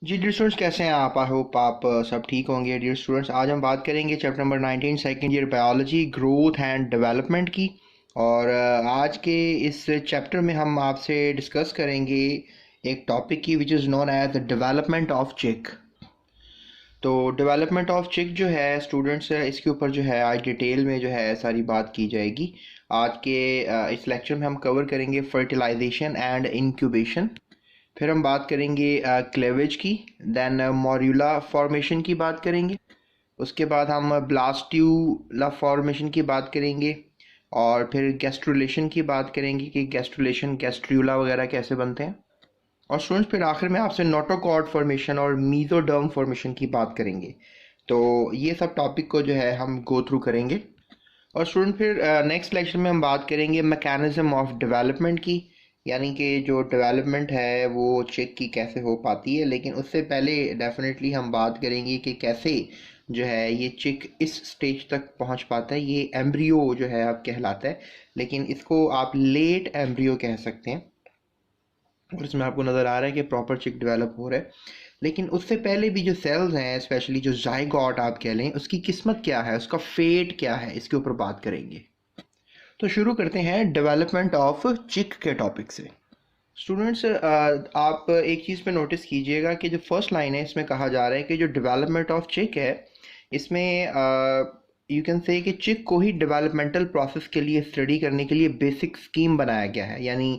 जी dear students, कैसे हैं आप? आई होप आप सब ठीक होंगे। डियर स्टूडेंट्स, आज हम बात करेंगे chapter number 19 second year biology growth and development की। और आज के इस चैप्टर में हम आपसे डिस्कस करेंगे एक टॉपिक की which is known as the development of chick. तो डेवलपमेंट ऑफ चिक जो है स्टूडेंट्स, इसके ऊपर जो है आज डिटेल में जो है सारी बात की जाएगी। आज के इस लेक्चर में हम कवर करेंगे फर्टिलाइजेशन एंड इंक्यूबेशन। फिर हम बात करेंगे क्लेवेज की। देन मॉर्यूला फॉर्मेशन की बात करेंगे। उसके बाद हम ब्लास्ट्यूला फॉर्मेशन की बात करेंगे। और फिर गैस्ट्रुलेशन की बात करेंगे कि गैस्ट्रुलेशन गैस्ट्रियोला वगैरह कैसे बनते हैं। और स्टूडेंट्स, फिर आखिर में आपसे नोटोकॉर्ड फॉर्मेशन और मीजोडर्म फॉर्मेशन की बात करेंगे। तो ये सब टॉपिक को जो है हम गो थ्रू करेंगे। और स्टूडेंट, फिर नेक्स्ट लेक्चर में हम बात करेंगे मैकेनिज्म ऑफ डेवलपमेंट की, यानी कि जो डेवलपमेंट है वो चिक की कैसे हो पाती है। लेकिन उससे पहले डेफिनेटली हम बात करेंगे कि कैसे जो है ये चिक इस स्टेज तक पहुंच पाता है। ये एम्ब्रियो जो है अब कहलाता है, लेकिन इसको आप लेट एम्ब्रियो कह सकते हैं। और इसमें आपको नज़र आ रहा है कि प्रॉपर चिक डेवलप हो रहा है। लेकिन उससे पहले भी जो सेल्स हैं, स्पेशली जो जाइगोट आप कह लें, उसकी किस्मत क्या है, उसका फेट क्या है, इसके ऊपर बात करेंगे। तो शुरू करते हैं डेवलपमेंट ऑफ चिक के टॉपिक से। स्टूडेंट्स, आप एक चीज़ पे नोटिस कीजिएगा कि जो फर्स्ट लाइन है इसमें कहा जा रहा है कि जो डेवलपमेंट ऑफ चिक है इसमें यू कैन से कि चिक को ही डेवलपमेंटल प्रोसेस के लिए स्टडी करने के लिए बेसिक स्कीम बनाया गया है। यानी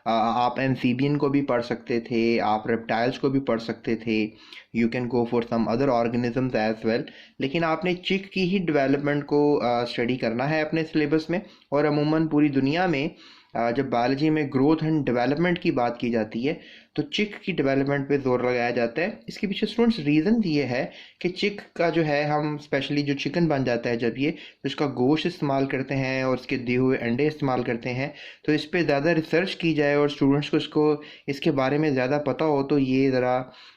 आप एम्फीबियन को भी पढ़ सकते थे, आप रेप्टाइल्स को भी पढ़ सकते थे, you can go for some other organisms as well. लेकिन आपने चिक की ही डेवलपमेंट को स्टडी करना है अपने सिलेबस में। और अमूमन पूरी दुनिया में जब बायोलॉजी में ग्रोथ एंड डेवलपमेंट की बात की जाती है तो चिक की डेवलपमेंट पे जोर लगाया जाता है। इसके पीछे स्टूडेंट्स रीज़न ये है कि चिक का जो है, हम स्पेशली जो चिकन बन जाता है जब ये, तो इसका गोश्त इस्तेमाल करते हैं और उसके दिए हुए अंडे इस्तेमाल करते हैं। तो इस पर ज़्यादा रिसर्च की जाए और स्टूडेंट्स को इसको इसके बारे में ज़्यादा पता हो तो ये ज़रा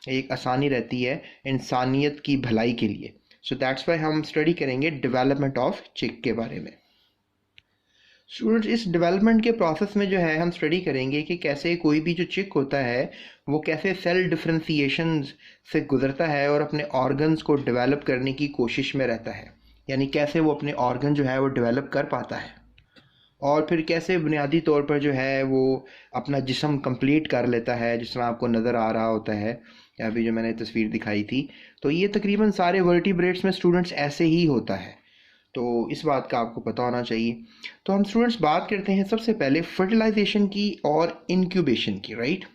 एक आसानी रहती है इंसानियत की भलाई के लिए। सो दैट्स वाई हम स्टडी करेंगे डेवलपमेंट ऑफ चिक के बारे में। स्टूडेंट्स, इस डेवलपमेंट के प्रोसेस में जो है हम स्टडी करेंगे कि कैसे कोई भी जो चिक होता है वो कैसे सेल डिफरेंशिएशन से गुजरता है और अपने ऑर्गन्स को डेवलप करने की कोशिश में रहता है। यानी कैसे वो अपने ऑर्गन जो है वो डेवलप कर पाता है और फिर कैसे बुनियादी तौर पर जो है वो अपना जिस्म कंप्लीट कर लेता है, जिस तरह आपको नज़र आ रहा होता है। अभी जो मैंने तस्वीर दिखाई थी, तो ये तकरीबन सारे वर्टिब्रेट्स में स्टूडेंट्स ऐसे ही होता है। तो इस बात का आपको पता होना चाहिए। तो हम स्टूडेंट्स बात करते हैं सबसे पहले फर्टिलाइजेशन की और इंक्यूबेशन की, राइट।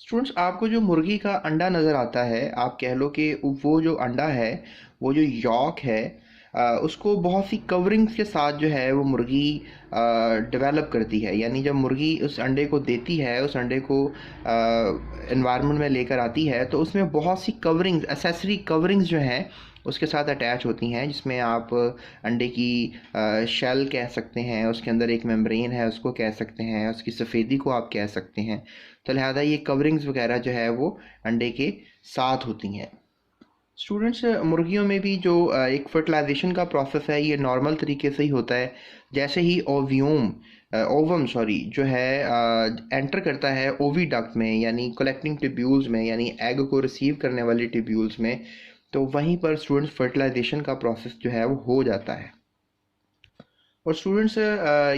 स्टूडेंट्स, आपको जो मुर्गी का अंडा नज़र आता है, आप कह लो कि वो जो अंडा है, वो जो यॉक है, उसको बहुत सी कवरिंग्स के साथ जो है वो मुर्गी डेवलप करती है। यानी जब मुर्गी उस अंडे को देती है, उस अंडे को एनवायरनमेंट में लेकर आती है, तो उसमें बहुत सी कवरिंग्स, एसेसरी कवरिंग्स जो हैं उसके साथ अटैच होती हैं, जिसमें आप अंडे की शेल कह सकते हैं, उसके अंदर एक मेम्ब्रेन है उसको कह सकते हैं, उसकी सफ़ेदी को आप कह सकते हैं। तो लिहाजा ये कवरिंग्स वगैरह जो है वो अंडे के साथ होती हैं। स्टूडेंट्स, मुर्गियों में भी जो एक फर्टिलाइजेशन का प्रोसेस है ये नॉर्मल तरीके से ही होता है। जैसे ही ओवम सॉरी जो है एंटर करता है ओविडक्ट में, यानी कलेक्टिंग ट्यूब्यूल्स में, यानी एग को रिसीव करने वाले ट्यूब्यूल्स में, तो वहीं पर स्टूडेंट्स फर्टिलाइजेशन का प्रोसेस जो है वो हो जाता है। और स्टूडेंट्स,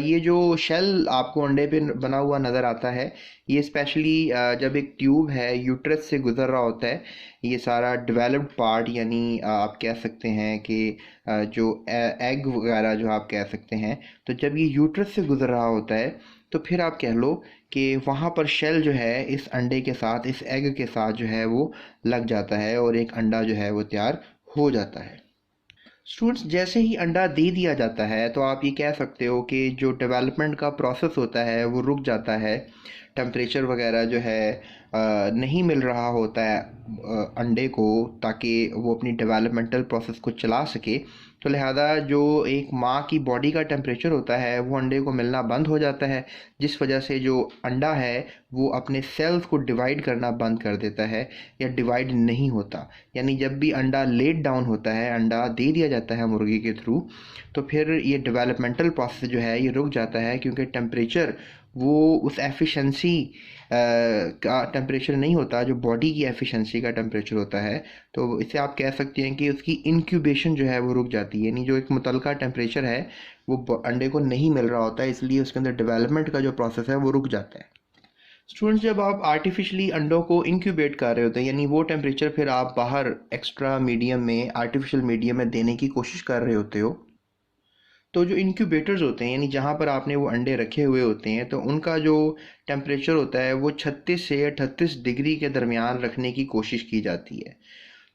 ये जो शेल आपको अंडे पे बना हुआ नज़र आता है, ये स्पेशली जब एक ट्यूब है यूट्रस से गुजर रहा होता है, ये सारा डेवलप्ड पार्ट, यानी आप कह सकते हैं कि जो एग वगैरह जो आप कह सकते हैं, तो जब ये यूट्रस से गुजर रहा होता है तो फिर आप कह लो कि वहाँ पर शेल जो है इस अंडे के साथ, इस एग के साथ जो है वो लग जाता है और एक अंडा जो है वो तैयार हो जाता है। स्टूडेंट्स, जैसे ही अंडा दे दिया जाता है तो आप ये कह सकते हो कि जो डेवलपमेंट का प्रोसेस होता है वो रुक जाता है। टेम्परेचर वगैरह जो है नहीं मिल रहा होता है अंडे को, ताकि वो अपनी डेवलपमेंटल प्रोसेस को चला सके। तो लिहाजा जो एक माँ की बॉडी का टेम्परेचर होता है वो अंडे को मिलना बंद हो जाता है, जिस वजह से जो अंडा है वो अपने सेल्स को डिवाइड करना बंद कर देता है या डिवाइड नहीं होता। यानी जब भी अंडा लेट डाउन होता है, अंडा दे दिया जाता है मुर्गी के थ्रू, तो फिर ये डेवलपमेंटल प्रोसेस जो है ये रुक जाता है, क्योंकि टेम्परेचर वो उस एफिशिएंसी का टेम्परेचर नहीं होता, जो बॉडी की एफिशिएंसी का टेम्परेचर होता है, तो इसे आप कह सकते हैं कि उसकी इंक्यूबेशन जो है वो रुक जाती है। यानी जो एक मुतलका टेम्परेचर है वो अंडे को नहीं मिल रहा होता है, इसलिए उसके अंदर डेवलपमेंट का जो प्रोसेस है वो रुक जाता है। स्टूडेंट्स, जब आप आर्टिफिशियली अंडों को इंक्यूबेट कर रहे होते हैं, यानी वो टेम्परेचर फिर आप बाहर एक्स्ट्रा मीडियम में, आर्टिफिशियल मीडियम में देने की कोशिश कर रहे होते हो, तो जो इंक्यूबेटर्स होते हैं, यानी जहाँ पर आपने वो अंडे रखे हुए होते हैं, तो उनका जो टेम्परेचर होता है वो 36 से 38 डिग्री के दरमियान रखने की कोशिश की जाती है।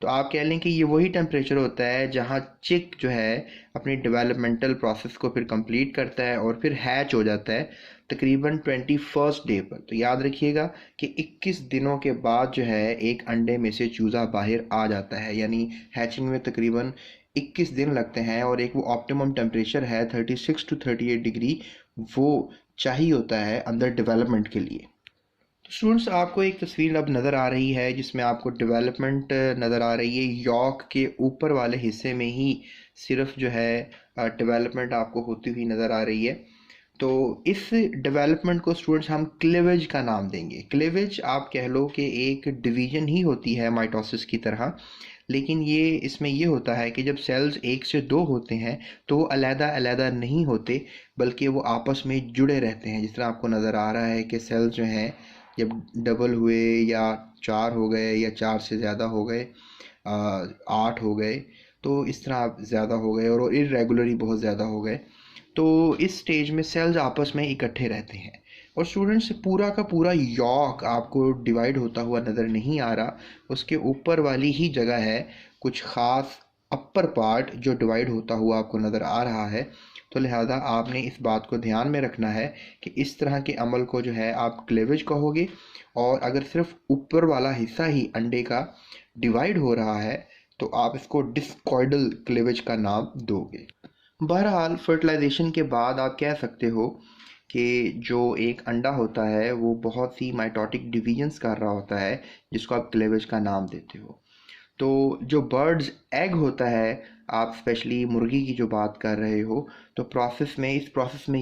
तो आप कह लें कि ये वही टेम्परेचर होता है जहाँ चिक जो है अपनी डेवलपमेंटल प्रोसेस को फिर कंप्लीट करता है और फिर हैच हो जाता है तकरीबन 21st डे पर। तो याद रखिएगा कि 21 दिनों के बाद जो है एक अंडे में से चूज़ा बाहर आ जाता है, यानी हैचिंग में तकरीबन 21 दिन लगते हैं, और एक वो ऑप्टिमम टेम्परेचर है 36 to 38 डिग्री, वो चाहिए होता है अंदर डेवलपमेंट के लिए। तो स्टूडेंट्स, आपको एक तस्वीर अब नज़र आ रही है जिसमें आपको डेवलपमेंट नज़र आ रही है। यॉर्क के ऊपर वाले हिस्से में ही सिर्फ जो है डेवलपमेंट आपको होती हुई नज़र आ रही है। तो इस डेवलपमेंट को स्टूडेंट्स हम क्लीवेज का नाम देंगे। क्लीवेज आप कह लो कि एक डिवीजन ही होती है माइटोसिस की तरह, लेकिन ये इसमें ये होता है कि जब सेल्स 1 से 2 होते हैं तो वो अलहदा नहीं होते, बल्कि वो आपस में जुड़े रहते हैं। जिस तरह आपको नज़र आ रहा है कि सेल्स जो हैं जब डबल हुए या 4 हो गए या 4 से ज़्यादा हो गए, 8 हो गए, तो इस तरह आप ज़्यादा हो गए और इरेगुलरली बहुत ज़्यादा हो गए, तो इस स्टेज में सेल्स आपस में इकट्ठे रहते हैं। और स्टूडेंट्स, पूरा का पूरा यॉर्क आपको डिवाइड होता हुआ नज़र नहीं आ रहा, उसके ऊपर वाली ही जगह है कुछ ख़ास अपर पार्ट जो डिवाइड होता हुआ आपको नज़र आ रहा है। तो लिहाजा आपने इस बात को ध्यान में रखना है कि इस तरह के अमल को जो है आप क्लेवेज कहोगे, और अगर सिर्फ ऊपर वाला हिस्सा ही अंडे का डिवाइड हो रहा है तो आप इसको डिस्कॉइडल क्लेवेज का नाम दोगे। बहरहाल, फर्टिलाइजेशन के बाद आप कह सकते हो कि जो एक अंडा होता है वो बहुत सी माइटोटिक डिवीजन्स कर रहा होता है, जिसको आप क्लेवेज का नाम देते हो। तो जो बर्ड्स एग होता है, आप स्पेशली मुर्गी की जो बात कर रहे हो, तो इस प्रोसेस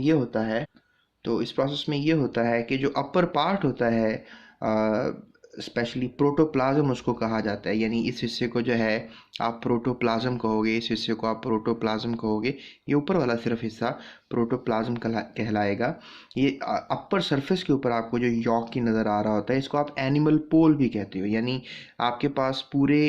में ये होता है, कि जो अपर पार्ट होता है, स्पेशली प्रोटोप्लाज्म उसको कहा जाता है, यानी इस हिस्से को जो है आप प्रोटोप्लाज्म कहोगे, इस हिस्से को आप प्रोटोप्लाज्म कहोगे, ये ऊपर वाला सिर्फ हिस्सा प्रोटोप्लाज्म कहलाएगा। ये अपर सरफेस के ऊपर आपको जो यॉर्क की नज़र आ रहा होता है, इसको आप एनिमल पोल भी कहते हो। यानी आपके पास पूरे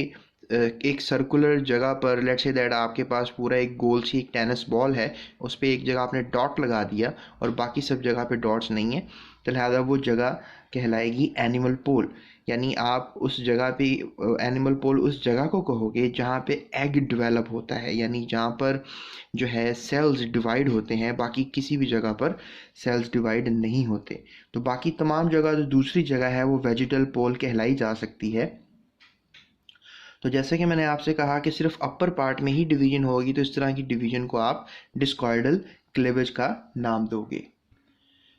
एक सर्कुलर जगह पर, लेट्स से दैट आपके पास पूरा एक गोल सी एक टेनिस बॉल है, उस पर एक जगह आपने डॉट लगा दिया और बाकी सब जगह पे डॉट्स नहीं है, तो लिहाजा वो जगह कहलाएगी एनिमल पोल। यानी आप उस जगह पे, एनिमल पोल उस जगह को कहोगे जहाँ पे एग डेवलप होता है, यानी जहाँ पर जो है सेल्स डिवाइड होते हैं, बाकी किसी भी जगह पर सेल्स डिवाइड नहीं होते। तो बाकी तमाम जगह जो दूसरी जगह है वो वेजिटल पोल कहलाई जा सकती है। तो जैसे कि मैंने आपसे कहा कि सिर्फ अपर पार्ट में ही डिवीजन होगी, तो इस तरह की डिवीजन को आप डिस्कॉइडल क्लेवेज का नाम दोगे।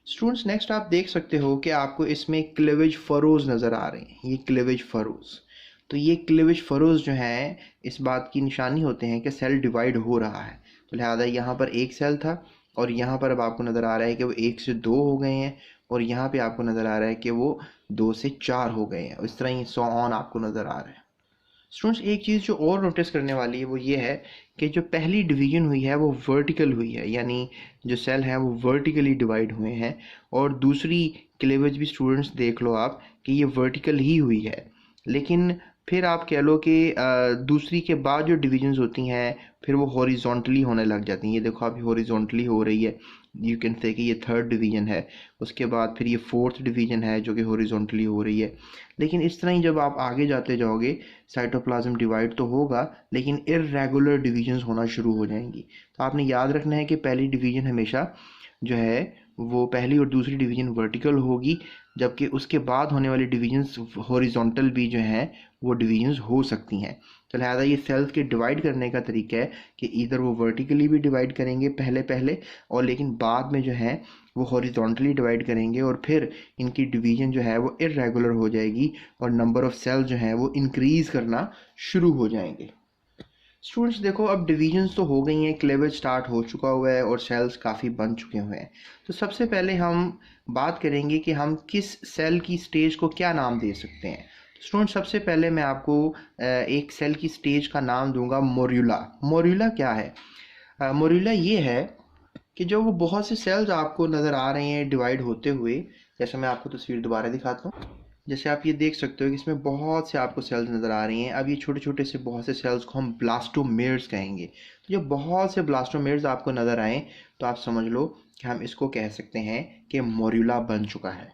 स्टूडेंट्स, नेक्स्ट आप देख सकते हो कि आपको इसमें क्लेवेज फरोज नज़र आ रहे हैं। ये क्लेवेज फरोज, तो ये क्लेवेज फरोज जो हैं इस बात की निशानी होते हैं कि सेल डिवाइड हो रहा है। तो लिहाजा यहाँ पर एक सेल था और यहाँ पर अब आपको नज़र आ रहा है कि वो 1 से 2 हो गए हैं, और यहाँ पे आपको नज़र आ रहा है कि वो 2 से 4 हो गए हैं। इस तरह ही सो ऑन आपको नज़र आ रहा है। स्टूडेंट्स, एक चीज़ जो और नोटिस करने वाली है वो ये है कि जो पहली डिवीजन हुई है वो वर्टिकल हुई है, यानी जो सेल हैं वो वर्टिकली डिवाइड हुए हैं, और दूसरी क्लेवेज भी स्टूडेंट्स देख लो आप कि ये वर्टिकल ही हुई है। लेकिन फिर आप कह लो कि दूसरी के बाद जो डिविजन्स होती हैं फिर वो हॉरिजॉन्टली होने लग जाती हैं। ये देखो अभी हॉरिजॉन्टली हो रही है, यू कैन से कि ये थर्ड डिवीजन है। उसके बाद फिर ये फोर्थ डिवीजन है जो कि हॉरिजॉन्टली हो रही है। लेकिन इस तरह ही जब आप आगे जाते जाओगे, साइटोप्लाज्म डिवाइड तो होगा लेकिन इर्रेगुलर डिवीजन्स होना शुरू हो जाएंगी। तो आपने याद रखना है कि पहली डिवीजन हमेशा जो है वो पहली और दूसरी डिवीजन वर्टिकल होगी, जबकि उसके बाद होने वाली डिवीजन्स हॉरिजॉन्टल भी जो हैं वो डिवीजन्स हो सकती हैं। तो लिहाजा ये सेल्स के डिवाइड करने का तरीका है कि इधर वो वर्टिकली भी डिवाइड करेंगे पहले और लेकिन बाद में जो है वो हॉरिजॉन्टली डिवाइड करेंगे, और फिर इनकी डिवीजन जो है वो इर्रेगुलर हो जाएगी और नंबर ऑफ सेल्स जो हैं वो इंक्रीज़ करना शुरू हो जाएंगे। स्टूडेंट्स देखो, अब डिविजन्स तो हो गई हैं, क्लेवेज स्टार्ट हो चुका हुआ है और सेल्स काफ़ी बन चुके हुए हैं। तो सबसे पहले हम बात करेंगे कि हम किस सेल की स्टेज को क्या नाम दे सकते हैं। स्टूडेंट, सबसे पहले मैं आपको एक सेल की स्टेज का नाम दूंगा मोर्यूला। मोर्यूला क्या है? मोर्यूला ये है कि जो वो बहुत से सेल्स आपको नज़र आ रहे हैं डिवाइड होते हुए, जैसे मैं आपको तस्वीर दोबारा दिखाता हूँ। जैसे आप ये देख सकते हो कि इसमें बहुत से आपको सेल्स नज़र आ रही हैं। अब ये छोटे छोटे से बहुत से सेल्स को हम ब्लास्टोमेर्स कहेंगे। तो जब बहुत से ब्लास्टोमेर्स आपको नज़र आएँ तो आप समझ लो कि हम इसको कह सकते हैं कि मोर्यूला बन चुका है।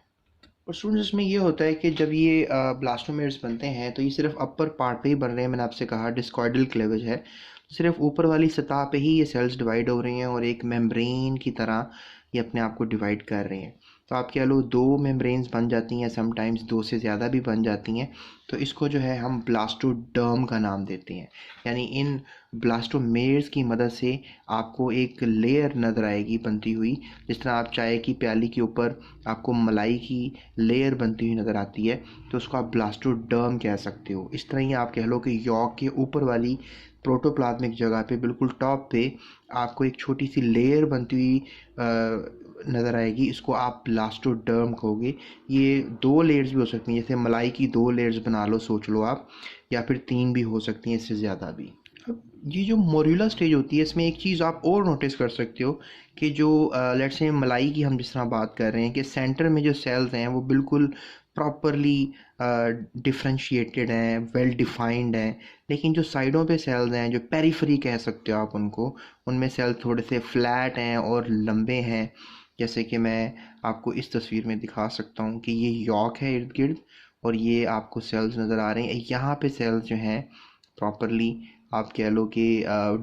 और स्टूडेंट्स, इसमें ये होता है कि जब ये ब्लास्टोमेर्स बनते हैं तो ये सिर्फ अपर पार्ट पे ही बन रहे हैं। मैंने आपसे कहा डिस्कॉइडल क्लेवेज है, तो सिर्फ ऊपर वाली सतह पे ही ये सेल्स डिवाइड हो रही हैं और एक मेम्ब्रेन की तरह ये अपने आप को डिवाइड कर रही हैं। तो आप कह लो दो मेम्ब्रेन्स बन जाती हैं, समटाइम्स दो से ज़्यादा भी बन जाती हैं। तो इसको जो है हम ब्लास्टोडर्म का नाम देते हैं। यानी इन ब्लास्टोमेर्स की मदद से आपको एक लेयर नज़र आएगी बनती हुई, जिस तरह आप चाय की प्याली के ऊपर आपको मलाई की लेयर बनती हुई नज़र आती है, तो उसको आप ब्लास्टोडर्म कह सकते हो। इस तरह ही आप कह लो कि यॉर्क के ऊपर वाली प्रोटोप्लाज्मिक जगह पे बिल्कुल टॉप पे आपको एक छोटी सी लेयर बनती हुई नज़र आएगी, इसको आप ब्लास्टोडर्म कहोगे। ये दो लेयर्स भी हो सकती हैं, जैसे मलाई की दो लेयर्स बना लो, सोच लो आप, या फिर तीन भी हो सकती हैं, इससे ज़्यादा भी। अब ये जो मोर्यूला स्टेज होती है, इसमें एक चीज़ आप और नोटिस कर सकते हो कि जो लेट्स से मलाई की हम जिस तरह बात कर रहे हैं कि सेंटर में जो सेल्स हैं वो बिल्कुल प्रॉपरली डिफ्रेंशिएटेड हैं, वेल डिफाइंड हैं। लेकिन जो साइडों पे सेल्स हैं, जो पेरिफेरी कह सकते हो आप उनको, उनमें सेल्स थोड़े से फ्लैट हैं और लंबे हैं। जैसे कि मैं आपको इस तस्वीर में दिखा सकता हूँ कि ये यॉर्क है इर्द गिर्द, और ये आपको सेल्स नज़र आ रहे हैं। यहाँ पे सेल्स जो हैं प्रॉपरली आप कह लो कि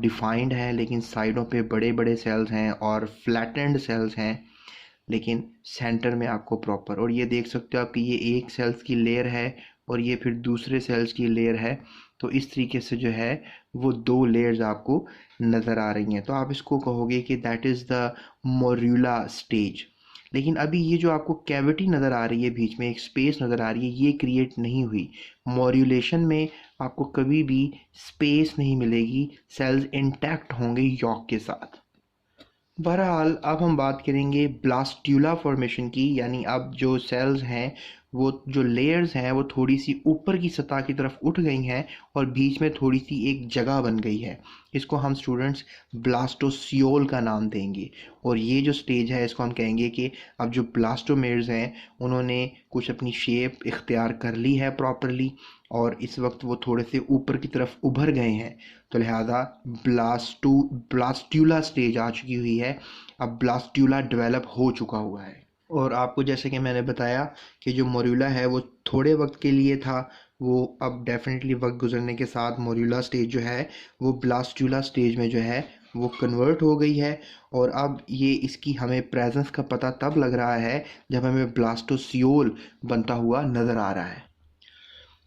डिफाइंड है, लेकिन साइडों पे बड़े बड़े सेल्स हैं और फ्लैटेंड सेल्स हैं, लेकिन सेंटर में आपको प्रॉपर। और ये देख सकते हो आप कि ये एक सेल्स की लेयर है और ये फिर दूसरे सेल्स की लेयर है। तो इस तरीके से जो है वो दो लेयर्स आपको नज़र आ रही हैं। तो आप इसको कहोगे कि दैट इज़ द मोर्यूला स्टेज। लेकिन अभी ये जो आपको कैविटी नज़र आ रही है, बीच में एक स्पेस नज़र आ रही है, ये क्रिएट नहीं हुई। मॉड्यूलेशन में आपको कभी भी स्पेस नहीं मिलेगी, सेल्स इंटैक्ट होंगे यॉर्क के साथ। बहरहाल अब हम बात करेंगे ब्लास्ट्यूला फॉर्मेशन की। यानी अब जो सेल्स हैं, वो जो लेयर्स हैं वो थोड़ी सी ऊपर की सतह की तरफ उठ गई हैं और बीच में थोड़ी सी एक जगह बन गई है। इसको हम स्टूडेंट्स ब्लास्टोसियोल का नाम देंगे। और ये जो स्टेज है इसको हम कहेंगे कि अब जो ब्लास्टोमेर्स हैं उन्होंने कुछ अपनी शेप इख्तियार कर ली है प्रॉपरली, और इस वक्त वो थोड़े से ऊपर की तरफ उभर गए हैं। तो लिहाजा ब्लास्ट्यूला स्टेज आ चुकी हुई है। अब ब्लास्ट्यूला डेवलप हो चुका हुआ है। और आपको जैसे कि मैंने बताया कि जो मोर्यूला है वो थोड़े वक्त के लिए था, वो अब डेफिनेटली वक्त गुजरने के साथ मोर्यूला स्टेज जो है वो ब्लास्ट्यूला स्टेज में जो है वो कन्वर्ट हो गई है। और अब ये इसकी हमें प्रेजेंस का पता तब लग रहा है जब हमें ब्लास्टोसियोल बनता हुआ नज़र आ रहा है।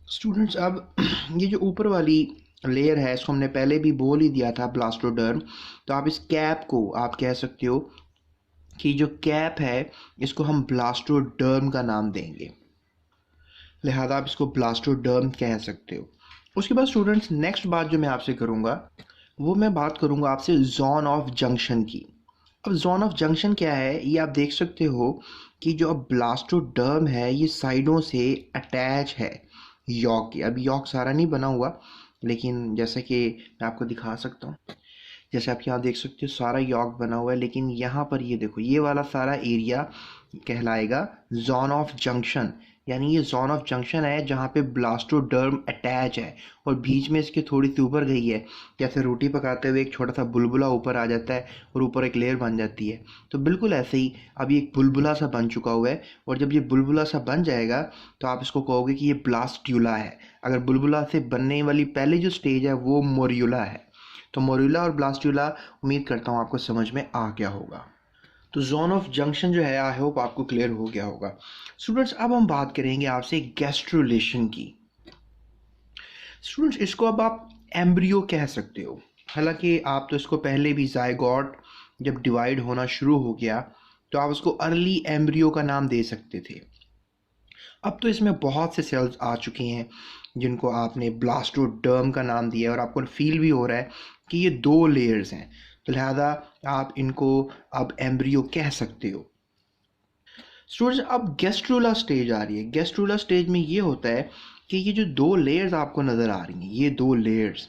स्टूडेंट्स, अब ये जो ऊपर वाली लेयर है इसको हमने पहले भी बोल ही दिया था, ब्लास्टोडर्म। तो आप इस कैप को आप कह सकते हो कि जो कैप है इसको हम ब्लास्टोडर्म का नाम देंगे, लिहाजा आप इसको ब्लास्टोडर्म कह सकते हो। उसके बाद स्टूडेंट्स, नेक्स्ट बात जो मैं आपसे करूँगा वो मैं बात करूँगा आपसे जोन ऑफ जंक्शन की। अब जोन ऑफ जंक्शन क्या है, ये आप देख सकते हो कि जो अब ब्लास्टोडर्म है ये साइडों से अटैच है यॉर्क के। अब यॉर्क सारा नहीं बना हुआ, लेकिन जैसे कि मैं आपको दिखा सकता हूँ, जैसे आप यहाँ देख सकते हो सारा यॉर्क बना हुआ है, लेकिन यहाँ पर ये देखो ये वाला सारा एरिया कहलाएगा जोन ऑफ जंक्शन। यानी ये जोन ऑफ जंक्शन है जहाँ पे ब्लास्टोडर्म अटैच है और बीच में इसके थोड़ी सी ऊपर गई है। जैसे रोटी पकाते हुए एक छोटा सा बुलबुला ऊपर आ जाता है और ऊपर एक लेयर बन जाती है, तो बिल्कुल ऐसे ही अब ये एक बुलबुला सा बन चुका हुआ है। और जब ये बुलबुला सा बन जाएगा तो आप इसको कहोगे कि ये ब्लास्ट्यूला है। अगर बुलबुला से बनने वाली पहली जो स्टेज है वो मोर्यूला है। तो मोर्यूला और ब्लास्ट्यूला उम्मीद करता हूँ आपको समझ में आ गया होगा। तो जोन ऑफ जंक्शन जो है आई होप आपको क्लियर हो गया होगा। स्टूडेंट्स, अब हम बात करेंगे आपसे गैस्ट्रुलेशन की। स्टूडेंट्स, इसको अब आप एम्ब्रियो कह सकते हो। हालांकि आप तो इसको पहले भी जायगोट जब डिवाइड होना शुरू हो गया तो आप उसको अर्ली एम्ब्रियो का नाम दे सकते थे। अब तो इसमें बहुत से सेल्स आ चुके हैं, जिनको आपने ब्लास्टोडर्म का नाम दिया है और आपको फील भी हो रहा है कि ये 2 लेयर्स हैं, तो लिहाजा आप इनको अब एम्ब्रियो कह सकते हो। स्टूडेंट्स, अब गैस्ट्रूला स्टेज आ रही है। गैस्ट्रूला स्टेज में ये होता है कि ये जो 2 लेयर्स आपको नज़र आ रही हैं, ये 2 लेयर्स,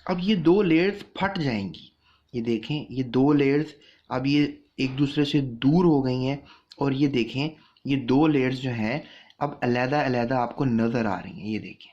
अब ये 2 लेयर्स फट जाएंगी। ये देखें, ये 2 लेयर्स अब ये एक दूसरे से दूर हो गई हैं, और ये देखें ये 2 लेयर्स जो हैं अब अलग-अलग आपको नज़र आ रही हैं। ये देखें,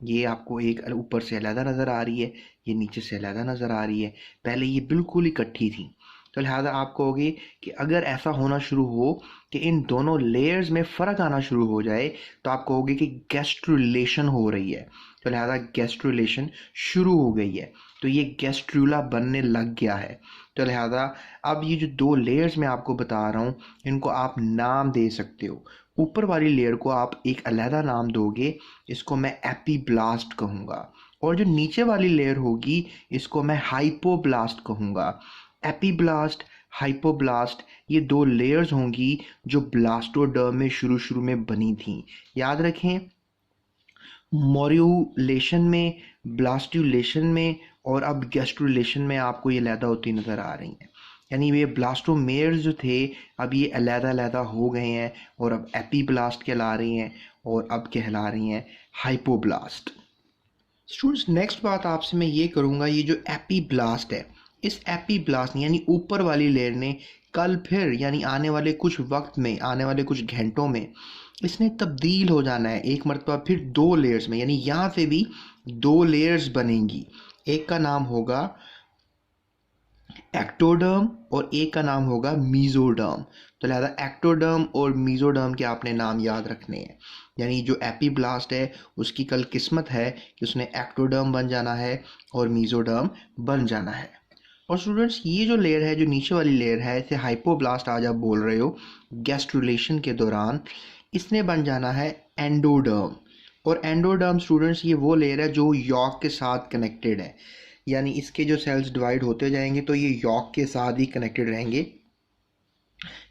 ये आपको एक ऊपर से अलग नज़र आ रही है, ये नीचे से अलग नज़र आ रही है। पहले ये बिल्कुल इकट्ठी थी। तो लिहाजा आप कहोगे कि अगर ऐसा होना शुरू हो कि इन दोनों लेयर्स में फ़र्क आना शुरू हो जाए, तो आप कहोगे कि गैस्ट्रुलेशन हो रही है। तो लिहाजा गैस्ट्रुलेशन शुरू हो गई है, तो ये गैस्ट्रूला बनने लग गया है। तो लिहाजा अब ये जो 2 लेयर्स मैं आपको बता रहा हूँ, इनको आप नाम दे सकते हो। ऊपर वाली लेयर को आप एक अलहदा नाम दोगे, इसको मैं एपीब्लास्ट कहूँगा, और जो नीचे वाली लेयर होगी इसको मैं हाइपोब्लास्ट कहूँगा। एपीब्लास्ट, हाइपोब्लास्ट, ये 2 लेयर्स होंगी जो ब्लास्टोडर्म में शुरू में बनी थी। याद रखें, मोर्यूलेशन में, ब्लास्टुलेशन में और अब गैस्ट्रुलेशन में आपको ये अलहदा होती नज़र आ रही हैं। यानी ये ब्लास्टोमेयर्स जो थे अब ये अलहदा हो गए हैं और अब एपीब्लास्ट कहला रही हैं और अब कहला रही हैं हाइपोब्लास्ट। स्टूडेंट्स, नेक्स्ट बात आपसे मैं ये करूँगा, ये जो एपीब्लास्ट है, इस एपीब्लास्ट यानी ऊपर वाली लेयर ने कल फिर यानी आने वाले कुछ वक्त में, आने वाले कुछ घंटों में इसने तब्दील हो जाना है एक मरतबा फिर 2 लेयर्स में। यानी यहाँ पे भी 2 लेयर्स बनेंगी, एक का नाम होगा एक्टोडर्म और एक का नाम होगा मीजोडर्म। तो लिहाजा एक्टोडर्म और मीजोडर्म के आपने नाम याद रखने हैं। यानी जो एपीब्लास्ट है उसकी कल किस्मत है कि उसने एक्टोडर्म बन जाना है और मीजोडर्म बन जाना है। और स्टूडेंट्स, ये जो लेयर है, जो नीचे वाली लेयर है, इसे हाइपोब्लास्ट आज आप बोल रहे हो, गैस्ट्रुलेशन के दौरान इसने बन जाना है एंडोडर्म। और एंडोडर्म स्टूडेंट्स, ये वो लेयर है जो यॉर्क के साथ कनेक्टेड है। यानी इसके जो सेल्स डिवाइड होते जाएंगे तो ये यॉर्क के साथ ही कनेक्टेड रहेंगे।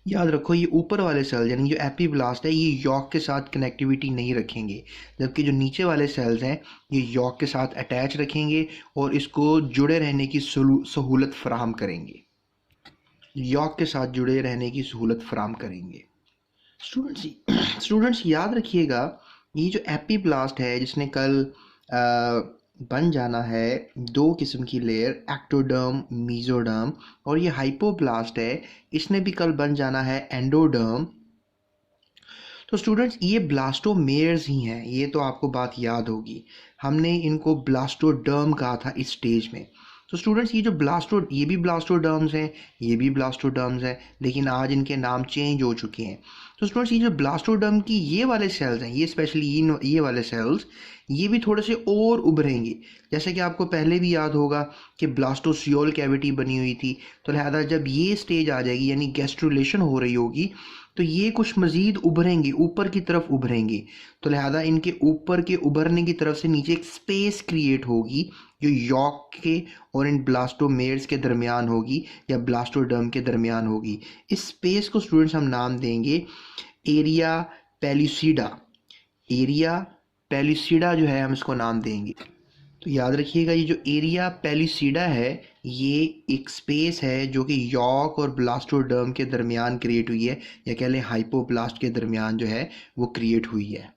याद रखो, ये ऊपर वाले सेल्स यानी जो एपीब्लास्ट है ये यॉर्क के साथ कनेक्टिविटी नहीं रखेंगे, जबकि जो नीचे वाले सेल्स हैं ये यॉर्क के साथ अटैच रखेंगे और इसको जुड़े रहने की सहूलत फराहम करेंगे, यॉर्क के साथ जुड़े रहने की सहूलत फराहम करेंगे। स्टूडेंट्स याद रखिएगा, ये जो एपीब्लास्ट है जिसने कल बन जाना है 2 किस्म की लेयर, एक्टोडर्म, मीजोडर्म, और ये हाइपोब्लास्ट है, इसने भी कल बन जाना है एंडोडर्म। तो स्टूडेंट्स, ये ब्लास्टोमेयर्स ही हैं, ये तो आपको बात याद होगी। हमने इनको ब्लास्टोडर्म कहा था इस स्टेज में। तो स्टूडेंट्स, ये भी ब्लास्टोडर्म्स हैं, ये भी ब्लास्टोडर्म्स हैं, लेकिन आज इनके नाम चेंज हो चुके हैं। तो स्टूडेंट्स, ये जो ब्लास्टोडर्म की ये वाले सेल्स हैं, ये स्पेशली ये वाले सेल्स, ये भी थोड़े से और उभरेंगे। जैसे कि आपको पहले भी याद होगा कि ब्लास्टोसियोल कैविटी बनी हुई थी, तो लिहाजा जब ये स्टेज आ जाएगी यानी गैस्ट्रुलेशन हो रही होगी, तो ये कुछ मज़ीद उभरेंगे, ऊपर की तरफ उभरेंगे। तो लिहाजा इनके ऊपर के उभरने की तरफ से नीचे एक स्पेस क्रिएट होगी जो यॉर्क के और इन ब्लास्टोमेयर्स के दरमियान होगी या ब्लास्टोडर्म के दरमियान होगी। इस स्पेस को स्टूडेंट्स हम नाम देंगे एरिया पेलिसिडा। एरिया पेलिसिडा जो है हम इसको नाम देंगे। तो याद रखिएगा, ये जो एरिया पेलिसिडा है ये एक स्पेस है जो कि यॉर्क और ब्लास्टोडर्म के दरमियान क्रिएट हुई है, या कह लें हाइपोब्लास्ट के दरमियान जो है वो क्रिएट हुई है।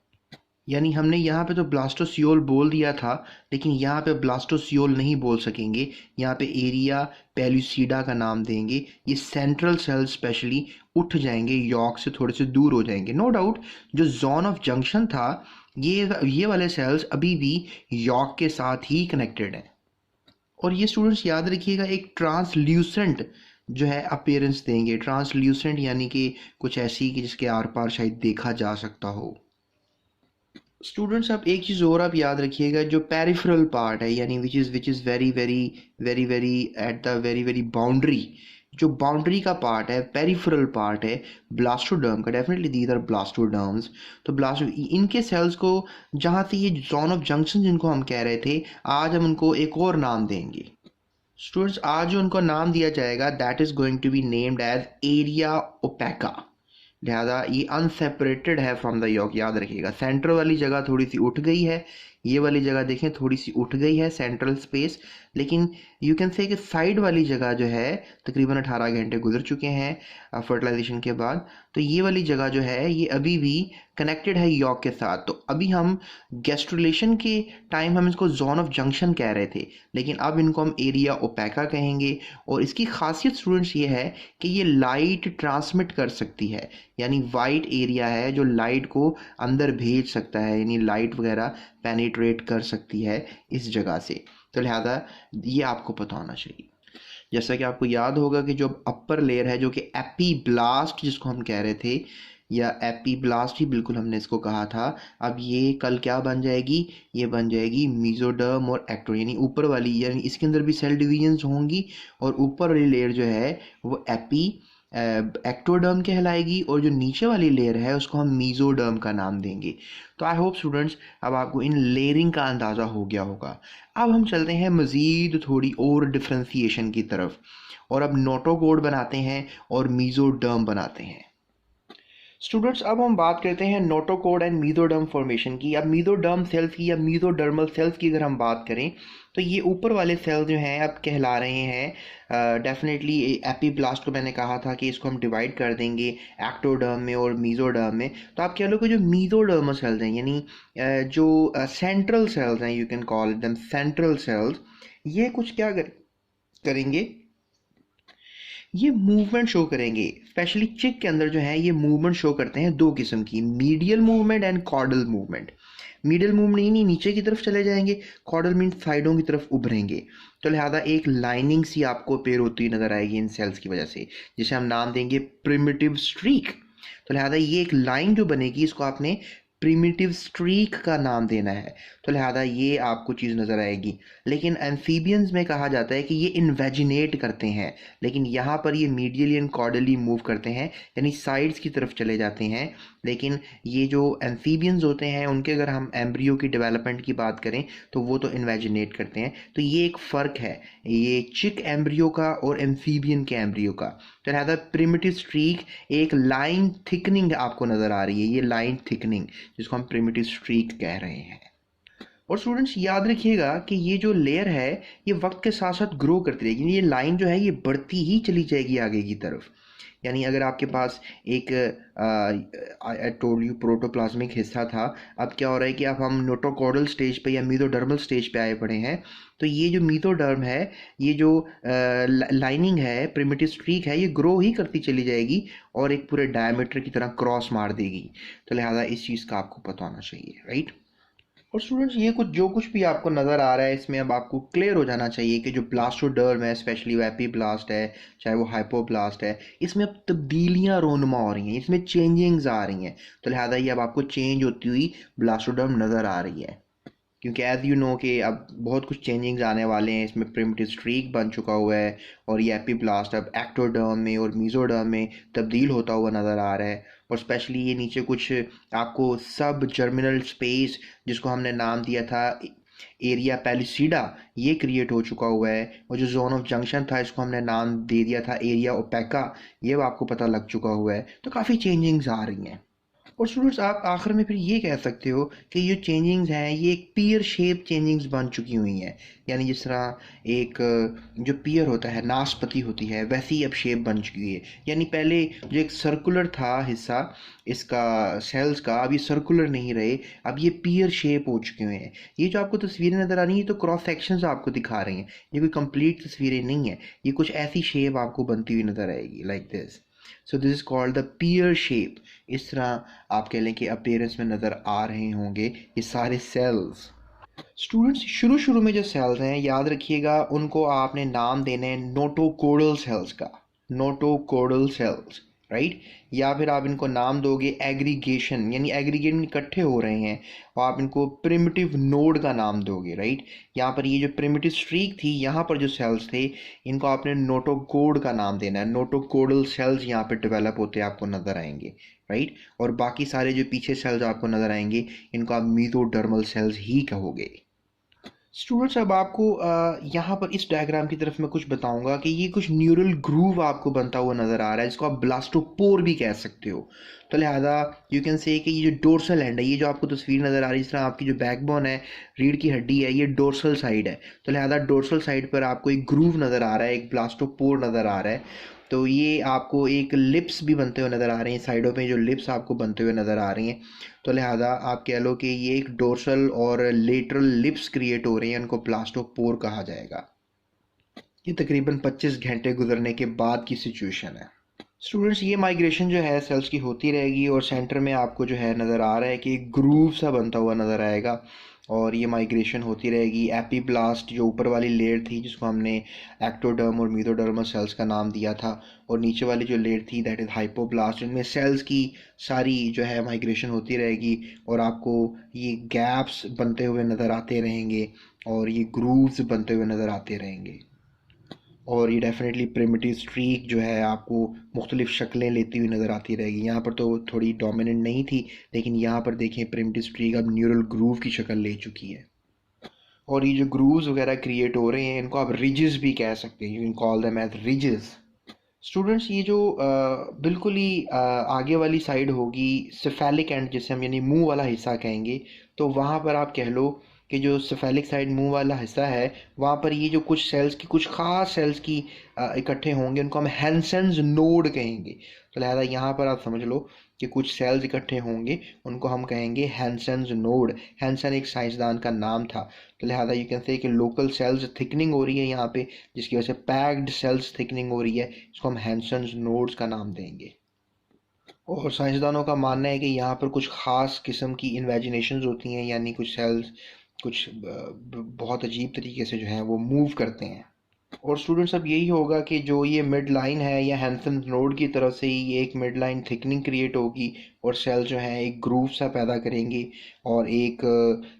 यानी हमने यहाँ पे तो ब्लास्टोसियोल बोल दिया था, लेकिन यहाँ पे ब्लास्टोसियोल नहीं बोल सकेंगे, यहाँ पे एरिया पेलिसिडा का नाम देंगे। ये सेंट्रल सेल स्पेशली उठ जाएंगे, यॉर्क से थोड़े से दूर हो जाएंगे। नो डाउट जो जोन ऑफ जंक्शन था, ये वाले सेल्स अभी भी यॉर्क के साथ ही कनेक्टेड हैं। और ये स्टूडेंट्स याद रखिएगा, एक ट्रांसल्यूसेंट जो है अपीयरेंस देंगे। ट्रांसल्यूसेंट यानी कि कुछ ऐसी कि जिसके आर पार शायद देखा जा सकता हो। स्टूडेंट्स, आप एक चीज़ और आप याद रखिएगा, जो पेरिफेरल पार्ट है यानी which is very very very very at the very very boundary, जो बाउंड्री का पार्ट है, पेरिफेरल पार्ट है ब्लास्टोडर्म का, डेफिनेटली दीज आर ब्लास्टोडर्म्स। तो इनके सेल्स को, जहाँ से ये जोन ऑफ जंक्शन जिनको हम कह रहे थे, आज हम उनको एक और नाम देंगे। स्टूडेंट्स, आज जो उनको नाम दिया जाएगा that is going to be named as area opaca. लिहाजा ये अनसेपरेटेड है फ्रॉम द यॉर्क। याद रखिएगा, सेंटर वाली जगह थोड़ी सी उठ गई है, ये वाली जगह देखें थोड़ी सी उठ गई है सेंट्रल स्पेस, लेकिन यू कैन से कि साइड वाली जगह जो है तकरीबन 18 घंटे गुजर चुके हैं फर्टिलाइजेशन के बाद। तो ये वाली जगह जो है ये अभी भी कनेक्टेड है यॉक के साथ। तो अभी हम गैस्ट्रुलेशन के टाइम हम इसको जोन ऑफ जंक्शन कह रहे थे, लेकिन अब इनको हम एरिया ओपेका कहेंगे। और इसकी खासियत स्टूडेंट्स ये है कि ये लाइट ट्रांसमिट कर सकती है, यानी वाइट एरिया है जो लाइट को अंदर भेज सकता है, यानी लाइट वगैरह पेनिट्रेट कर सकती है इस जगह से। तो लिहाजा ये आपको पता होना चाहिए। जैसा कि आपको याद होगा कि जो अपर लेयर है जो कि एपीब्लास्ट जिसको हम कह रहे थे, या एपीब्लास्ट ही बिल्कुल हमने इसको कहा था, अब ये कल क्या बन जाएगी, ये बन जाएगी मीजोडर्म और एक्टो, यानी ऊपर वाली, यानी इसके अंदर भी सेल डिवीजन्स होंगी और ऊपर वाली लेयर जो है वो एक्टोडर्म कहलाएगी और जो नीचे वाली लेयर है उसको हम मीजोडर्म का नाम देंगे। तो आई होप स्टूडेंट्स अब आपको इन लेयरिंग का अंदाज़ा हो गया होगा। अब हम चलते हैं मज़ीद थोड़ी और डिफ्रेंसिएशन की तरफ, और अब नोटोकोड बनाते हैं और मीजोडर्म बनाते हैं। स्टूडेंट्स अब हम बात करते हैं नोटोकोड एंड मीजोडर्म फॉर्मेशन की। अब मीजोडर्म सेल्स की या मीजोडर्मल सेल्स की अगर हम बात करें तो ये ऊपर वाले सेल जो हैं अब कहला रहे हैं डेफिनेटली एपीब्लास्ट को मैंने कहा था कि इसको हम डिवाइड कर देंगे एक्टोडर्म में और मीजोडर्म में। तो आप कह लो कि जो मीजोडर्मल सेल्स हैं, यानी जो सेंट्रल सेल्स हैं, you can call them central cells, ये कुछ क्या करेंगे, ये मूवमेंट शो करेंगे। स्पेशली चिक के अंदर जो है ये मूवमेंट शो करते हैं दो किस्म की, medial movement and chordal movement. Medial movement नहीं नीचे की तरफ चले जाएंगे, कॉर्डल मीन साइडों की तरफ उभरेंगे। तो लिहाजा एक लाइनिंग सी आपको पेयर होती हुई नजर आएगी इन सेल्स की वजह से, जिसे हम नाम देंगे प्रिमिटिव स्ट्रीक। तो लिहाजा ये एक लाइन जो बनेगी इसको आपने प्रिमिटिव स्ट्रीक का नाम देना है। तो लिहाजा ये आपको चीज़ नज़र आएगी। लेकिन एम्फीबियंस में कहा जाता है कि ये इन्वेजिनेट करते हैं, लेकिन यहाँ पर ये मीडियली एंड कॉर्डली मूव करते हैं, यानी साइड्स की तरफ चले जाते हैं। लेकिन ये जो एम्फीबियंस होते हैं उनके अगर हम एम्ब्रियो की डेवलपमेंट की बात करें तो वो तो इन्वेजिनेट करते हैं। तो ये एक फ़र्क है ये चिक एम्ब्रियो का और एम्फीबियन के एम्ब्रियो का। तो लिहाजा प्रिमिटिव स्ट्रीक एक लाइन थिकनिंग आपको नज़र आ रही है, ये लाइन थिकनिंग जिसको हम प्रिमिटिव स्ट्रीक कह रहे हैं। और स्टूडेंट्स याद रखिएगा कि ये जो लेयर है ये वक्त के साथ साथ ग्रो करती रहेगी, ये लाइन जो है ये बढ़ती ही चली जाएगी आगे की तरफ। यानी अगर आपके पास एक आई टोल्ड यू प्रोटोप्लाज्मिक हिस्सा था, अब क्या हो रहा है कि अब हम नोटोकॉर्डल स्टेज पे या मीजोडर्मल स्टेज पे आए पड़े हैं। तो ये जो मीजोडर्म है, ये जो लाइनिंग है, प्रिमिटिव स्ट्रीक है, ये ग्रो ही करती चली जाएगी और एक पूरे डायमीटर की तरह क्रॉस मार देगी। तो लिहाजा इस चीज़ का आपको पता होना चाहिए, राइट। और स्टूडेंट्स ये कुछ जो कुछ भी आपको नज़र आ रहा है इसमें अब आपको क्लियर हो जाना चाहिए कि जो ब्लास्टोडर्म है, स्पेशली वो एपीब्लास्ट है चाहे वो हाइपोब्लास्ट है, इसमें अब तब्दीलियाँ रोनुमा हो रही हैं, इसमें चेंजिंग्स आ रही हैं। तो लिहाजा ये अब आपको चेंज होती हुई ब्लास्टोडर्म नज़र आ रही है, क्योंकि एज यू नो कि अब बहुत कुछ चेंजिंग्स आने वाले हैं। इसमें प्रिमिटिव स्ट्रीक बन चुका हुआ है और ये एपीब्लास्ट अब एक्टोडर्म में और मीजोडर्म में तब्दील होता हुआ नज़र आ रहा है। और स्पेशली ये नीचे कुछ आपको सब जर्मिनल स्पेस जिसको हमने नाम दिया था एरिया पेलिसिडा, ये क्रिएट हो चुका हुआ है। और जो जोन ऑफ जंक्शन था इसको हमने नाम दे दिया था एरिया ओपेका, ये आपको पता लग चुका हुआ है। तो काफ़ी चेंजिंग्स आ रही हैं। और स्टूडेंट्स आप आखिर में फिर ये कह सकते हो कि ये चेंजिंग्स हैं ये एक पीयर शेप चेंजिंग्स बन चुकी हुई हैं, यानी जिस तरह एक जो पीयर होता है, नाशपाती होती है, वैसी अब शेप बन चुकी है। यानी पहले जो एक सर्कुलर था हिस्सा इसका सेल्स का, अब ये सर्कुलर नहीं रहे, अब ये पीयर शेप हो चुके हुए हैं। ये जो आपको तस्वीरें नज़र आ रही हैं तो क्रॉस सेक्शंस आपको दिखा रही हैं, ये कोई कंप्लीट तस्वीरें नहीं है, ये कुछ ऐसी शेप आपको बनती हुई नज़र आएगी like this. So this is called the peer shape. इस तरह आप कह लें कि अपीयरेंस में नज़र आ रहे होंगे ये सारे सेल्स। स्टूडेंट्स शुरू शुरू में जो सेल्स हैं याद रखिएगा उनको आपने नाम देने हैं नोटोकोडल सेल्स का, नोटोकोडल सेल्स, राइट। या फिर आप इनको नाम दोगे एग्रीगेशन, यानी एग्रीगेशन इकट्ठे हो रहे हैं, और आप इनको प्रिमिटिव नोड का नाम दोगे, राइट। यहाँ पर ये जो प्रिमिटिव स्ट्रीक थी, यहाँ पर जो सेल्स थे इनको आपने नोटोकोड का नाम देना है। नोटोकोडल सेल्स यहाँ पर डेवलप होते आपको नज़र आएंगे, राइट। और बाकी सारे जो पीछे सेल्स आपको नज़र आएंगे इनको आप मीजोडर्मल सेल्स ही कहोगे। स्टूडेंट्स अब आपको यहाँ पर इस डायग्राम की तरफ मैं कुछ बताऊंगा कि ये कुछ न्यूरल ग्रूव आपको बनता हुआ नज़र आ रहा है, जिसको आप ब्लास्टोपोर भी कह सकते हो। तो लिहाजा यू कैन से कि ये जो डोर्सल एंड है, ये जो आपको तस्वीर नज़र आ रही है, जिस तरह आपकी जो बैकबोन है, रीढ़ की हड्डी है, ये डोर्सल साइड है। तो लिहाजा डोर्सल साइड पर आपको एक ग्रूव नज़र आ रहा है, एक ब्लास्टोपोर नज़र आ रहा है। तो ये आपको एक लिप्स भी बनते हुए नज़र आ रही हैं, साइडों पे जो लिप्स आपको बनते हुए नज़र आ रही हैं। तो लिहाजा आप कह लो कि ये एक डोर्सल और लेटरल लिप्स क्रिएट हो रही हैं, उनको प्लास्टोपोर कहा जाएगा। ये तकरीबन 25 घंटे गुजरने के बाद की सिचुएशन है। स्टूडेंट्स ये माइग्रेशन जो है सेल्स की होती रहेगी और सेंटर में आपको जो है नज़र आ रहा है कि एक ग्रूव सा बनता हुआ नज़र आएगा और ये माइग्रेशन होती रहेगी। एपीब्लास्ट जो ऊपर वाली लेयर थी, जिसको हमने एक्टोडर्म और मीजोडर्मल सेल्स का नाम दिया था, और नीचे वाली जो लेयर थी दैट इज़ हाइपोब्लास्ट, इनमें सेल्स की सारी जो है माइग्रेशन होती रहेगी और आपको ये गैप्स बनते हुए नज़र आते रहेंगे और ये ग्रूव्स बनते हुए नज़र आते रहेंगे। और ये डेफिनेटली प्रिमिटिव स्ट्रीक जो है आपको मुख्तलिफ शक्लें लेती हुई नज़र आती रहेगी। यहाँ पर तो थोड़ी डोमिनेंट नहीं थी, लेकिन यहाँ पर देखें प्रिमिटिव स्ट्रीक अब न्यूरल ग्रूव की शक्ल ले चुकी है। और ये जो ग्रूव्स वगैरह क्रिएट हो रहे हैं, इनको आप रिजेस भी कह सकते हैं, you can call them as ridges. Students ये जो बिल्कुल ही आगे वाली साइड होगी सेफेलिक एंड, जिसे हम यानी मुंह वाला हिस्सा कहेंगे, तो वहाँ पर आप कह लो कि जो सेफेलिक साइड मुंह वाला हिस्सा है, वहाँ पर ये जो कुछ सेल्स की, कुछ ख़ास सेल्स की इकट्ठे होंगे, उनको हम हैंसेंस नोड कहेंगे। तो लिहाजा यहाँ पर आप समझ लो कि कुछ सेल्स इकट्ठे होंगे, उनको हम कहेंगे हैंसेंस नोड। हैंसन एक साइंसदान का नाम था। तो लिहाजा यू कैन से कि लोकल सेल्स थिकनिंग हो रही है यहाँ पे, जिसकी वजह से पैक्ड सेल्स थिकनिंग हो रही है, इसको हम हैंसन्स नोड्स का नाम देंगे। और साइंसदानों का मानना है कि यहाँ पर कुछ ख़ास किस्म की इन्वेजिनेशंस होती हैं, यानी कुछ सेल्स कुछ बहुत अजीब तरीके से जो है वो मूव करते हैं। और स्टूडेंट्स अब यही होगा कि जो ये मिड लाइन है या हैंसन नोड की तरफ से ही एक मिड लाइन थिकनिंग क्रिएट होगी और सेल जो है एक ग्रूव सा पैदा करेंगे और एक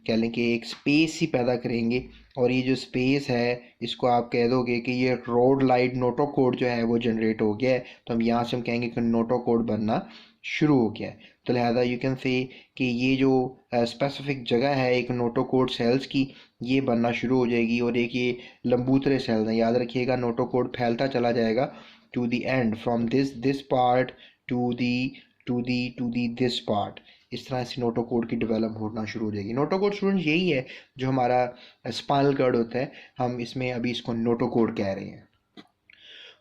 कह लें कि एक स्पेस ही पैदा करेंगे। और ये जो स्पेस है, इसको आप कह दोगे कि ये रोड लाइट नोटोकोड जो है वो जनरेट हो गया है। तो हम यहाँ से हम कहेंगे कि नोटोकोड बनना शुरू हो गया है। तो लिहाजा यू कैन से कि ये जो स्पेसिफिक जगह है एक नोटोकोड सेल्स की, ये बनना शुरू हो जाएगी। और एक ये लंबूतरे सेल्स हैं, याद रखिएगा, नोटोकोड फैलता चला जाएगा to the end, from this part to the this part. इस तरह से नोटोकोड की डेवलप होना शुरू हो जाएगी। नोटोकोड स्टूडेंट यही है जो हमारा स्पाइनल कॉर्ड होता है, हम इसमें अभी इसको नोटोकोड कह रहे हैं।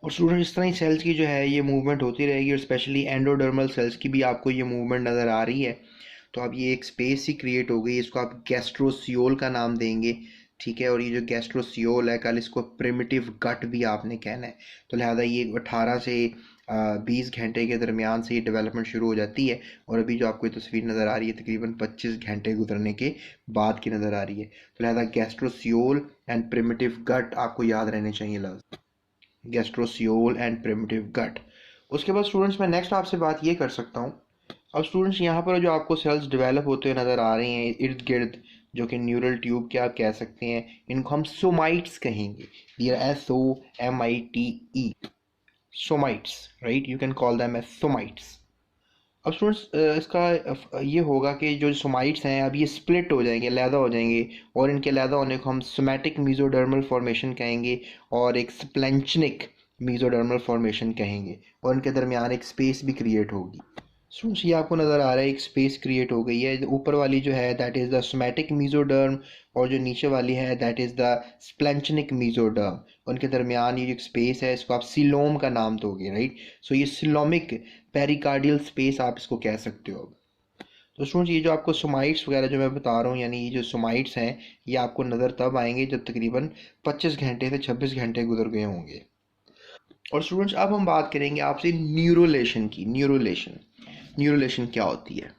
और स्टूडेंट इस तरह ही सेल्स की जो है ये मूवमेंट होती रहेगी और स्पेशली एंडोडर्मल सेल्स की भी आपको ये मूवमेंट नज़र आ रही है। तो अब ये एक स्पेस ही क्रिएट हो गई, इसको आप गैस्ट्रोसियोल का नाम देंगे, ठीक है। और ये जो गैस्ट्रोसियोल है, कल इसको प्रिमिटिव गट भी आपने कहना है। तो लिहाजा ये 18 से 20 घंटे के दरमियान से ये डेवलपमेंट शुरू हो जाती है और अभी जो आपको ये तस्वीर नज़र आ रही है तकरीबन 25 घंटे गुजरने के बाद की नज़र आ रही है। तो लिहाजा गैस्ट्रोसियोल एंड प्रिमिटिव गट आपको याद रहने चाहिए लफ्ज़, गैस्ट्रोसियोल एंड प्रिमिटिव गट। उसके बाद स्टूडेंट्स मैं नेक्स्ट आपसे बात ये कर सकता हूँ। अब स्टूडेंट्स यहाँ पर जो आपको सेल्स डेवलप होते हुए नज़र आ रहे हैं इर्द गिर्द, जो कि न्यूरल ट्यूब के आप कह सकते हैं, इनको हम सोमाइट्स कहेंगे। SOMITE, somites, right, you can call them as somites. अब स्टूडेंट्स इसका ये होगा कि जो सोमाइट्स हैं अब ये स्प्लिट हो जाएंगे, अलहदा हो जाएंगे, और इनके अलहदा होने को हम सोमैटिक मीजोडर्मल फॉर्मेशन कहेंगे और एक स्प्लेंचनिक मीजोडर्मल फॉर्मेशन कहेंगे, और इनके दरमियान एक स्पेस भी क्रिएट होगी। स्टूडेंट्स ये आपको नज़र आ रहा है एक स्पेस क्रिएट हो गई है। ऊपर वाली जो है that is the somatic mesoderm और जो नीचे वाली है दैट इज़ द स्प्लेंचनिक मीजोडर्म। उनके दरमियान ये जो स्पेस है इसको आप सिलोम का नाम दोगे, राइट। सो ये सिलोमिक पेरिकार्डियल स्पेस आप इसको कह सकते हो। तो स्टूडेंट्स ये जो आपको सोमाइट्स वगैरह जो मैं बता रहा हूँ, यानी ये जो सोमाइट्स हैं, ये आपको नज़र तब आएंगे जब तकरीबन 25 घंटे से 26 घंटे गुजर गए होंगे। और स्टूडेंट्स अब हम बात करेंगे आपसे न्यूरोलेशन की। न्यूरोलेशन क्या होती है?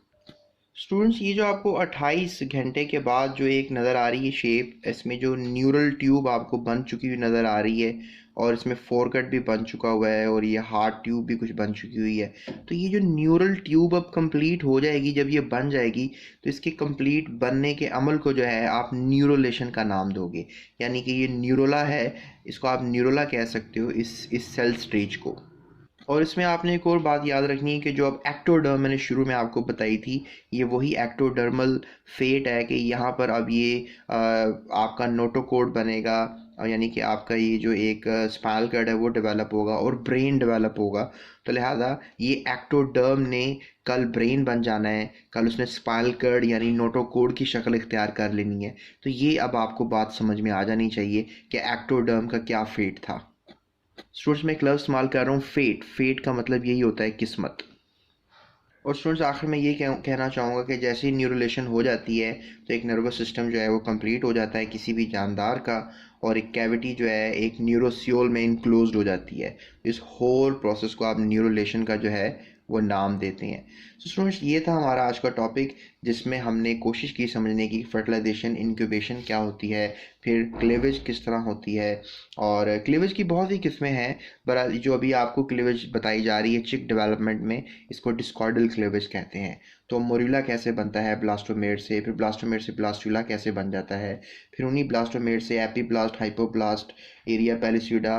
स्टूडेंट्स ये जो आपको 28 घंटे के बाद जो एक नज़र आ रही है शेप, इसमें जो न्यूरल ट्यूब आपको बन चुकी हुई नज़र आ रही है और इसमें फोरकट भी बन चुका हुआ है और ये हार्ट ट्यूब भी कुछ बन चुकी हुई है। तो ये जो न्यूरल ट्यूब अब कंप्लीट हो जाएगी, जब ये बन जाएगी तो इसके कंप्लीट बनने के अमल को जो है आप न्यूरोलेशन का नाम दोगे, यानी कि ये न्यूरोला है, इसको आप न्यूरोला कह सकते हो इस सेल स्टेज को। और इसमें आपने एक और बात याद रखनी है कि जो अब एक्टोडर्म मैंने शुरू में आपको बताई थी, ये वही एक्टोडर्मल फेट है कि यहाँ पर अब ये आपका नोटोकोड बनेगा, यानी कि आपका ये जो एक स्पाइनल कॉर्ड है वो डेवलप होगा और ब्रेन डेवलप होगा। तो लिहाजा ये एक्टोडर्म ने कल ब्रेन बन जाना है, कल उसने स्पाइनल कॉर्ड यानी नोटोकोड की शक्ल इख्तियार कर लेनी है। तो ये अब आपको बात समझ में आ जानी चाहिए कि एक्टोडर्म का क्या फेट था। स्टूडेंट्स मैं एक लफ्ज़ इस्तेमाल कर रहा हूँ, फेट। फेट का मतलब यही होता है किस्मत। और स्टूडेंट्स आखिर में ये कहना चाहूँगा कि जैसे ही न्यूरोलेशन हो जाती है तो एक नर्वस सिस्टम जो है वो कंप्लीट हो जाता है किसी भी जानदार का, और एक कैविटी जो है एक न्यूरोसियोल में इनक्लोज्ड हो जाती है। इस होल प्रोसेस को आप न्यूरोलेशन का जो है वो नाम देते हैं। तो स्टूडेंट्स ये था हमारा आज का टॉपिक, जिसमें हमने कोशिश की समझने की फर्टिलाइजेशन इंक्यूबेशन क्या होती है, फिर क्लीवेज किस तरह होती है। और क्लीवेज की बहुत ही किस्में हैं, पर जो अभी आपको क्लीवेज बताई जा रही है चिक डेवलपमेंट में, इसको डिस्कॉर्डल क्लीवेज कहते हैं। तो मोरिला कैसे बनता है ब्लास्टोमेर से, फिर ब्लास्टोमेर से ब्लास्टुला कैसे बन जाता है, फिर उन्हीं ब्लास्टोमेर से एपीब्लास्ट, हाइपोब्लास्ट, एरिया पेलिस्यूडा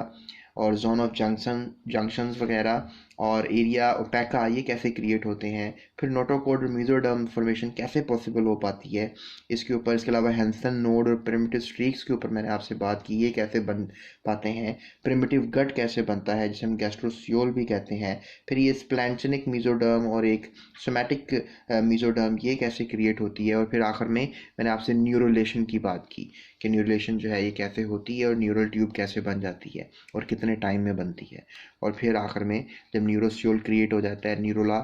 और जोन ऑफ जंक्शंस वगैरह, और एरिया ओपेका ये कैसे क्रिएट होते हैं, फिर नोटोकोड और मीजोडर्म फॉर्मेशन कैसे पॉसिबल हो पाती है। इसके ऊपर इसके अलावा हैंसन नोड और प्रिमिटिव स्ट्रीक्स के ऊपर मैंने आपसे बात की, ये कैसे बन पाते हैं। प्रिमिटिव गट कैसे बनता है जिसे हम गैस्ट्रोसियोल भी कहते हैं। फिर ये स्प्लैंचनिक मीजोडर्म और एक सोमैटिक मीजोडर्म ये कैसे क्रिएट होती है। और फिर आखिर में मैंने आपसे न्यूरोलेशन की बात की कि न्यूरोलेशन जो है ये कैसे होती है और न्यूरल ट्यूब कैसे बन जाती है और कितने टाइम में बनती है। और फिर आखिर में जब न्यूरोसियोल क्रिएट हो जाता है, न्यूरोला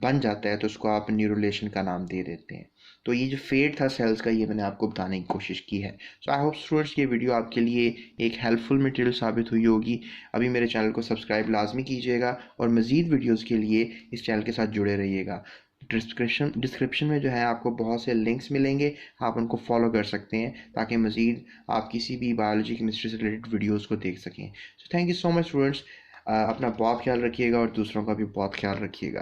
बन जाता है, तो उसको आप न्यूरोलेशन का नाम दे देते हैं। तो ये जो फेट था सेल्स का, ये मैंने आपको बताने की कोशिश की है। सो आई होप स्टूडेंट्स ये वीडियो आपके लिए एक हेल्पफुल मटेरियल साबित हुई होगी। अभी मेरे चैनल को सब्सक्राइब लाजमी कीजिएगा और मज़ीद वीडियोज़ के लिए इस चैनल के साथ जुड़े रहिएगा। डिस्क्रिप्शन में जो है आपको बहुत से लिंक्स मिलेंगे, आप उनको फॉलो कर सकते हैं ताकि मज़ीद आप किसी भी बायोलॉजी केमिस्ट्री से रिलेटेड वीडियोज़ को देख सकें। So thank you so much students. अपना बहुत ख्याल रखिएगा और दूसरों का भी बहुत ख्याल रखिएगा।